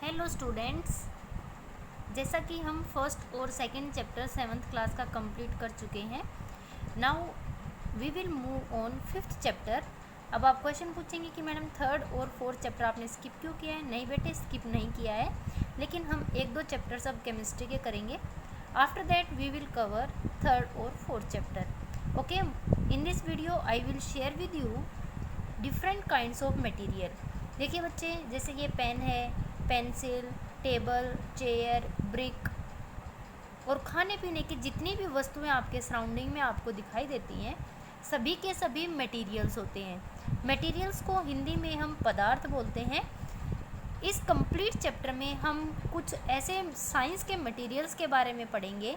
Hello students, जैसा कि हम फर्स्ट और सेकंड चैप्टर 7th क्लास का कंप्लीट कर चुके हैं। Now we will move on 5th chapter. अब आप क्वेश्चन पूछेंगे कि मैडम थर्ड और फोर्थ चैप्टर आपने स्किप क्यों किया है। नहीं बेटे, स्किप नहीं किया है, लेकिन हम एक दो चैप्टर्स अब केमिस्ट्री के करेंगे। After that we will cover third और fourth chapter. Okay, in this video I will share with you different kinds of material. देखिए बच्चे, जैसे ये पेन है, पेंसिल, टेबल, चेयर, ब्रिक और खाने पीने की जितनी भी वस्तुएं आपके सराउंडिंग में आपको दिखाई देती हैं, सभी के सभी मटेरियल्स होते हैं। मटेरियल्स को हिंदी में हम पदार्थ बोलते हैं। इस कंप्लीट चैप्टर में हम कुछ ऐसे साइंस के मटेरियल्स के बारे में पढ़ेंगे,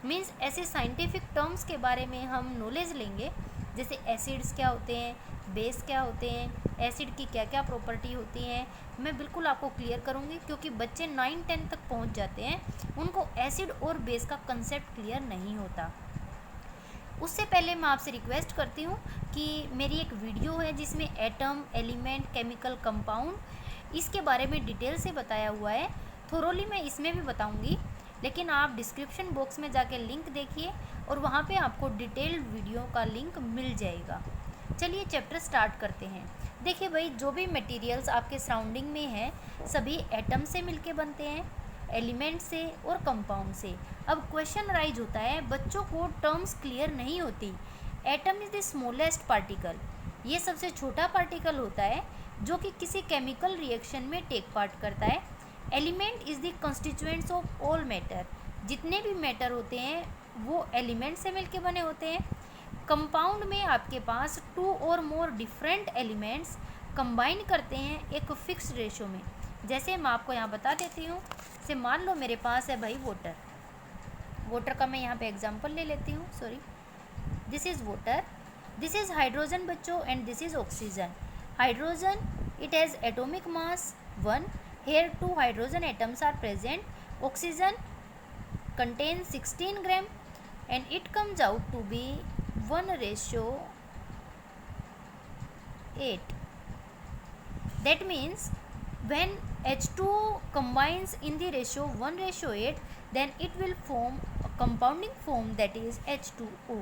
मीन्स ऐसे साइंटिफिक टर्म्स के बारे में हम नॉलेज लेंगे। जैसे एसिड्स क्या होते हैं, बेस क्या होते हैं, एसिड की क्या क्या प्रॉपर्टी होती हैं, मैं बिल्कुल आपको क्लियर करूँगी, क्योंकि बच्चे 9-10 तक पहुँच जाते हैं, उनको एसिड और बेस का कंसेप्ट क्लियर नहीं होता। उससे पहले मैं आपसे रिक्वेस्ट करती हूँ कि मेरी एक वीडियो है जिसमें एटम, एलिमेंट, केमिकल कंपाउंड, इसके बारे में डिटेल से बताया हुआ है। थोरोली मैं इसमें भी बताऊँगी, लेकिन आप डिस्क्रिप्शन बॉक्स में जाके लिंक देखिए और वहाँ पे आपको डिटेल्ड वीडियो का लिंक मिल जाएगा। चलिए चैप्टर स्टार्ट करते हैं। देखिए भाई, जो भी मटेरियल्स आपके सराउंडिंग में हैं, सभी एटम से मिलके बनते हैं, एलिमेंट से और कंपाउंड से। अब क्वेश्चन राइज होता है, बच्चों को टर्म्स क्लियर नहीं होती। Atom is the smallest particle, ये सबसे छोटा पार्टिकल होता है जो कि किसी केमिकल रिएक्शन में टेक पार्ट करता है। Element is the constituents of all matter, जितने भी मैटर होते हैं वो एलिमेंट से मिलके बने होते हैं। कंपाउंड में आपके पास 2 और मोर डिफरेंट एलिमेंट्स कंबाइन करते हैं एक फिक्स रेशो में। जैसे मैं आपको यहाँ बता देती हूँ, जैसे मान लो मेरे पास है भाई वाटर का मैं यहाँ पे एग्जांपल ले लेती हूँ। Sorry, this is water, this is hydrogen बच्चों, and this is oxygen. Hydrogen, it has atomic mass 1, here 2 hydrogen atoms are present. Oxygen contains 16 gram and it comes out to be 1:8. That means when H2 combines in the ratio 1:8, then it will form a compounding form, that is H2O.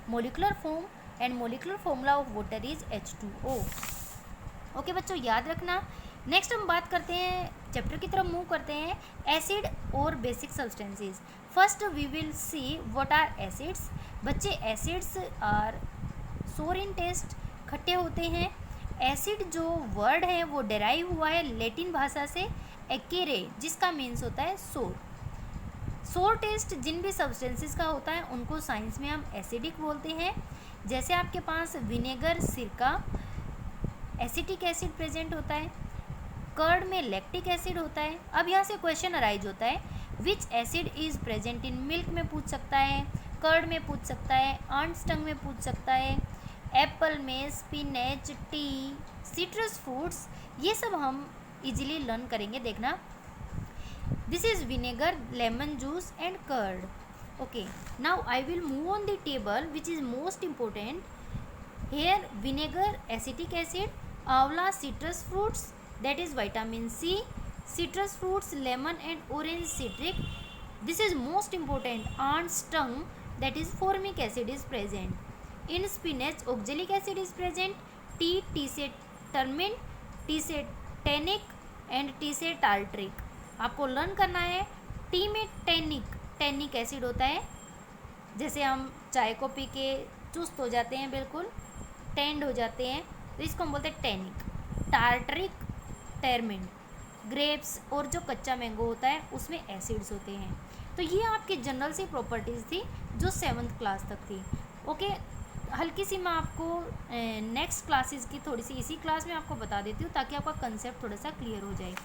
Molecular form and molecular formula of water is H2O. Okay बच्चों, याद रखना। Next हम बात करते हैं, chapter की तरफ move करते हैं, एसिड और basic substances. First we will see what are acids. बच्चे, acids are sour in test, खट्टे होते हैं। एसिड जो वर्ड है वो डेराइव हुआ है लैटिन भाषा से एक्केरे, जिसका मीन्स होता है सोर। सोर टेस्ट जिन भी सब्सटेंसेस का होता है उनको साइंस में हम एसिडिक बोलते हैं। जैसे आपके पास विनेगर, सिरका, एसिटिक एसिड प्रेजेंट होता है। कर्ड में लैक्टिक एसिड होता है। अब यहाँ से क्वेश्चन अराइज होता है, विच acid is present in milk में पूछ सकता है, कर्ड में पूछ सकता है, आंट्स टंग में पूछ सकता है, एप्पल में, स्पिनच, टी, सिट्रस फ्रूट्स, ये सब हम इजीली लर्न करेंगे। देखना, this is vinegar, lemon juice and curd. Okay, now I will move on the table which is most important. Here vinegar, acetic acid, amla, citrus fruits, that is vitamin C, citrus fruits, lemon and orange citric. This is most important, ants tongue, that is formic acid is present. In spinach, oxalic acid is present. Tea, tea से टर्मिन, T से tannic and T से tartaric. आपको learn करना है, T में tannic acid होता है, जैसे हम चाय को पी के चुस्त हो जाते हैं, बिल्कुल टेंड हो जाते हैं, तो इसको हम बोलते हैं टैनिक। टार्ट्रिक, टर्मिन, ग्रेप्स और जो कच्चा मैंगो होता है उसमें एसिड्स होते हैं। तो ये आपकी जनरल सी प्रॉपर्टीज़ थी जो 7th क्लास तक थी। ओके, हल्की सी मैं आपको नेक्स्ट क्लासेस की थोड़ी सी इसी क्लास में आपको बता देती हूँ, ताकि आपका कंसेप्ट थोड़ा सा क्लियर हो जाए।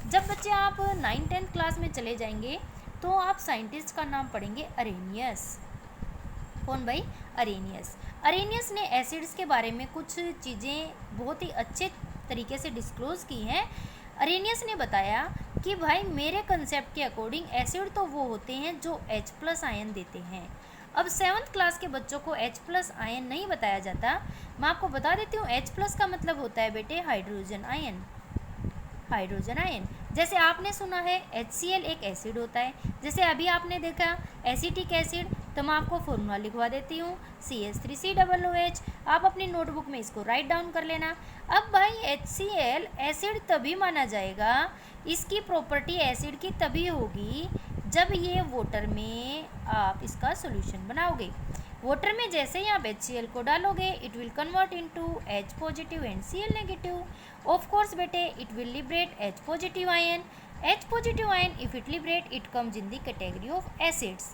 जब बच्चे आप 9-10 क्लास में चले जाएंगे तो आप साइंटिस्ट का नाम पढ़ेंगे अरेनियस। कौन भाई? अरेनियस। अरेनियस ने एसिड्स के बारे में कुछ चीज़ें बहुत ही अच्छे तरीके से डिस्क्लोज़ की हैं। अरेनियस ने बताया कि भाई मेरे कंसेप्ट के अकॉर्डिंग एसिड तो वो होते हैं जो H+ आयन देते हैं। अब 7th क्लास के बच्चों को H+ आयन नहीं बताया जाता। मैं आपको बता देती हूँ, H+ का मतलब होता है बेटे हाइड्रोजन आयन। Hydrogen ion. जैसे आपने सुना है HCl एक एसिड होता है, जैसे अभी आपने देखा एसिटिक एसिड, तो मैं आपको फॉर्मूला लिखवा देती हूँ CH3COOH। आप अपनी नोटबुक में इसको राइट डाउन कर लेना। अब भाई HCl एसिड तभी माना जाएगा, इसकी प्रॉपर्टी एसिड की तभी होगी जब ये वाटर में आप इसका सॉल्यूशन बनाओगे। वाटर में जैसे ही आप HCl को डालोगे, it will convert into H positive and Cl negative. Of course बेटे, it will liberate H positive ion. H positive ion, if it liberate, it comes in the category of acids.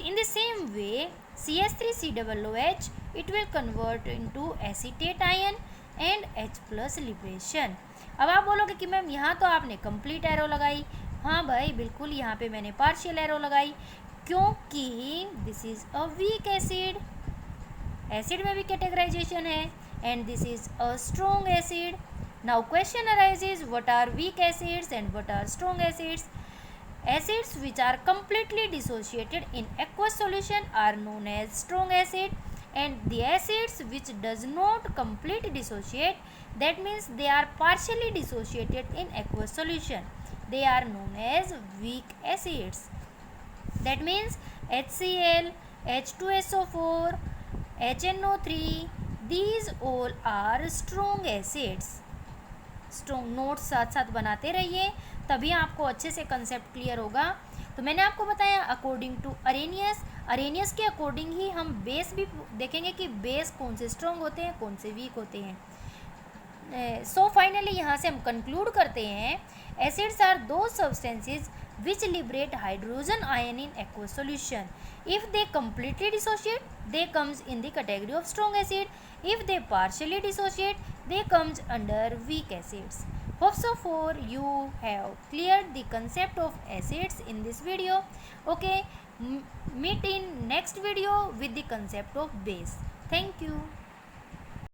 In the same way, CH3COOH, it will convert into acetate ion and H plus liberation. अब आप बोलोगे कि ma'am यहाँ तो आपने complete arrow लगाई। हाँ भाई बिल्कुल, यहाँ पे मैंने पार्शियल एरो लगाई, क्योंकि this is a weak acid. Acid में भी कैटेगराइजेशन है, and this is a strong acid. Now question arises, what are weak acids and what are strong acids? Acids which are completely dissociated in aqueous solution are known as strong acid, and the acids which does not completely dissociate, that means they are partially dissociated in aqueous solution, they are known as weak acids. That means HCl, H2SO4, HNO3, these all are strong acids. Strong notes साथ साथ बनाते रहिए, तभी आपको अच्छे से concept clear होगा। तो मैंने आपको बताया अकॉर्डिंग टू अरेनियस के अकॉर्डिंग ही हम बेस भी देखेंगे कि बेस कौन से स्ट्रॉन्ग होते हैं, कौन से वीक होते हैं। सो फाइनली यहाँ से हम कंक्लूड करते हैं, एसिड्स आर दो substances which liberate hydrogen ion in aqueous solution. If they completely dissociate, they comes in the category of strong acid. If they partially dissociate, they comes under weak acids. Hope so for you have cleared the concept of acids in this video. Okay, meet in next video with the concept of base. Thank you.